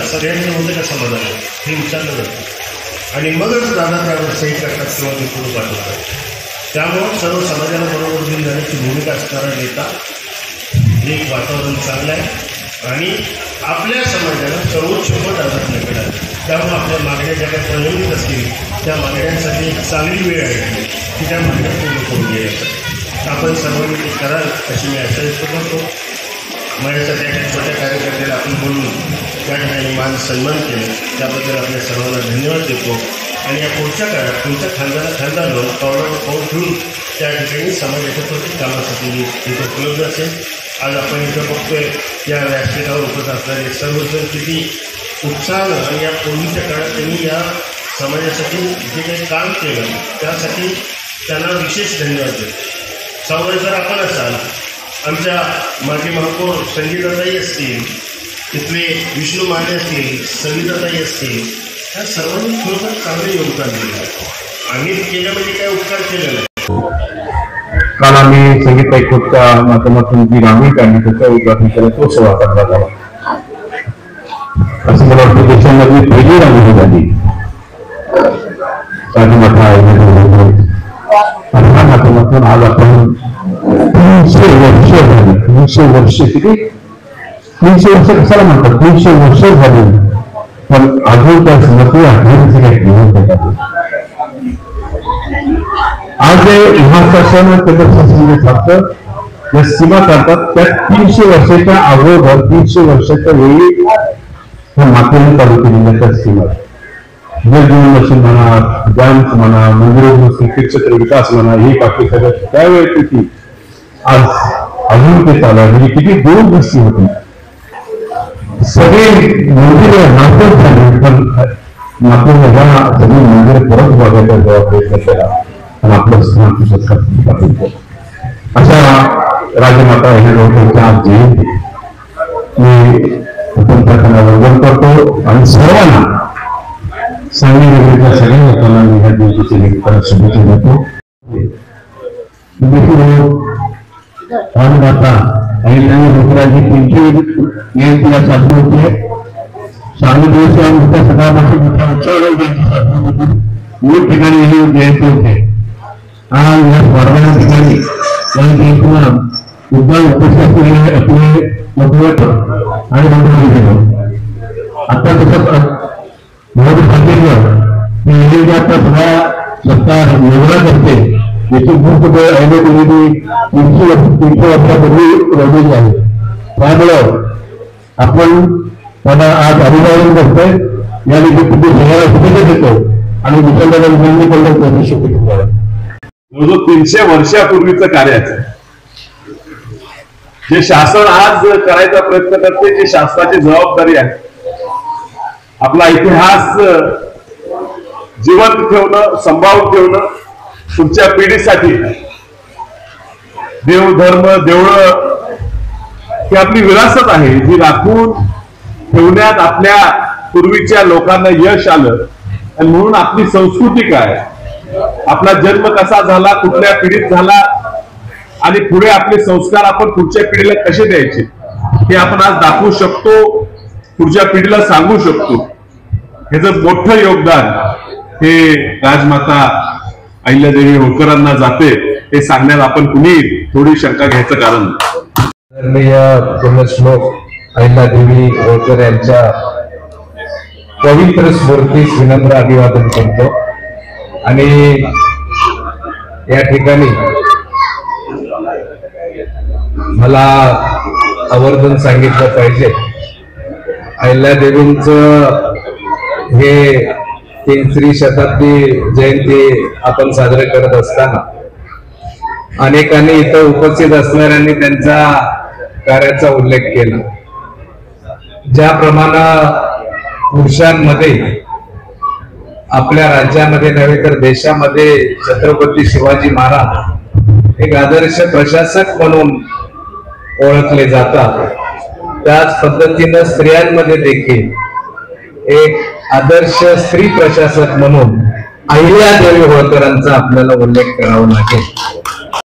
सगळ्यांनी होते का समाधान हे विचारलं जातं आणि मगच दादा त्यावर सही करतात किंवा ते पुढे पाठवतात. त्यामुळं सर्व समाजाला बरोबर घेऊन जाण्याची भूमिका असणारा नेता एक वातावरण चांगलं आहे आणि आपल्या समाजाला सर्वोच्च पद आपल्याकडे आहे. त्यामुळे आपल्या मागण्या ज्या काही प्रलंबित असतील त्या मागण्यांसाठी एक चांगली वेळ आहे की त्या मागण्या पूर्ण करून घ्यायच्या. आपण सर्वांनी ते कराल अशी मी आशा व्यक्त करतो. माझ्यासाठी एका छोट्या कार्यकर्त्याला आपण बोलून त्या ठिकाणी मान सन्मान केलं त्याबद्दल आपल्या सर्वांना धन्यवाद देतो. आणि या पुढच्या काळात तुमच्या खांदा लावून पावलावर पाऊल ठेवून त्या ठिकाणी समाजाच्या प्रत्येक कामासाठी इथं उपलब्ध असेल. आज आपण इथं बघतोय या व्यासपीठावर उपस्थित असणारे सर्वजण किती उत्साहानं आणि या पूर्वीच्या काळात त्यांनी या समाजासाठी जे काही काम केलं त्यासाठी त्यांना विशेष धन्यवाद देतो. सावळे जर आपण असाल, आमच्या माजी महापौर संगीताताई असतील, तिथले विष्णू माने असतील, संगीताताई असतील, ह्या सर्वांनी खरोखर चांगले योगदान दिलं. आम्ही केलं म्हणजे काय उपकार केले नाही. काल आम्ही संगीत ऐकूच्या माध्यमातून जी रांगोळी काढली त्याचं उद्घाटन केलं, तो सोहळा करण्यात आला. असं मला वाटतं देशामधली पहिली रांगोळी झाली माध्यमातून. आज आपण 300 वर्ष झाली. 300 वर्ष किती? 300 वर्ष कशाला म्हणतात? 300 वर्ष झाली पण अजून त्या स्मृती आठवणीचे काही जीवन आज महाराष्ट्रानं केंद्र ज्या सीमा काढतात त्या 300 वर्षाच्या अगोदर 300 वर्षाच्या वेळी मातेने चालू केलेल्या त्या सीमा जलजीवन मिशन म्हणा, डॅम्स म्हणा, मंदिर तीर्थक्षेत्र विकास म्हणा, ही बाकी सगळं त्यावेळी किती आज अजून ते चालू आहे. म्हणजे किती दूरदृष्टी होती. सगळे मंदिरं नाटक झाली पण मातेने ह्या सगळी मंदिरं परत बघायचा जेव्हा प्रयत्न केला आणि आपलं स्थान अशा राजमाता ह्या लोकांच्या आज जयंती मी त्यांना वंदन करतो आणि सर्वांना सांगली नगरीच्या सगळ्या लोकांना मी ह्या दिवशीच्या निमित्तानं शुभेच्छा देतो. राजमाता अहिल्यादेवी होळकरांची 300वी जयंतीला साजरी होते. सांगली दिवस या मोठ्या सकाळपासून मोठ्या उत्सवाला साजरी होती. विविध ठिकाणी ही जयंती होते. आज या स्वर्गाच्या ठिकाणी या जयंतीला उद्या उपस्थित असलेले आपले मोटिवेटर आणि मोटिवेटर आता तसंच सांगितलं की योजना करते याची भूत ऐनवेळी 300 वर्षापूर्वी रोवलेली आहे. त्यामुळं आपण त्यांना आज अभिवादन करतोय. या निमित्ताने सगळ्याला शुभेच्छा देतो आणि विचारलेल्या विनंती करून त्यांनी शुभेच्छा. 300 वर्षापूर्वीचं कार्याचं जे शासन आज करायचा प्रयत्न करते, जी शासनाची जबाबदारी आहे, आपला इतिहास जिवंत ठेवणं, सांभाळून ठेवणं, पुढच्या पिढीसाठी देवधर्म देवळं ही आपली विरासत आहे, जी राखून ठेवण्यात आपल्या पूर्वीच्या लोकांना यश आलं. आणि म्हणून आपली संस्कृती काय, आपला जन्म कसा झाला, कुठल्या पिढीत झाला आणि पुढे आपले संस्कार आपण पुढच्या पिढीला कसे द्यायचे हे आपण आज दाखवू शकतो, पुढच्या पिढीला सांगू शकतो. ह्याचं मोठं योगदान हे राजमाता अहिल्यादेवी होळकरांना जाते हे सांगण्यात आपण कुणी थोडी शंका घ्यायचं कारण धर्मीय पुण्यश्लोक अहिल्यादेवी होळकर यांच्या पवित्र स्मृतीस विनम्र अभिवादन करतो. आणि या ठिकाणी मला आवर्जून सांगितलं पाहिजे, अहिल्यादेवींचं हे 3री शताब्दी जयंती आपण साजरे करत असताना अनेकांनी इथं उपस्थित असणाऱ्यांनी त्यांच्या कार्याचा उल्लेख केला. ज्याप्रमाणे पुरुषांमध्ये आपल्या राज्यामध्ये नव्हे तर देशामध्ये छत्रपती शिवाजी महाराज एक आदर्श प्रशासक म्हणून ओळखले जातात, त्याच पद्धतीनं स्त्रियांमध्ये देखील एक आदर्श स्त्री प्रशासक म्हणून अहिल्यादेवी होळकरांचा आपल्याला उल्लेख करावा लागेल.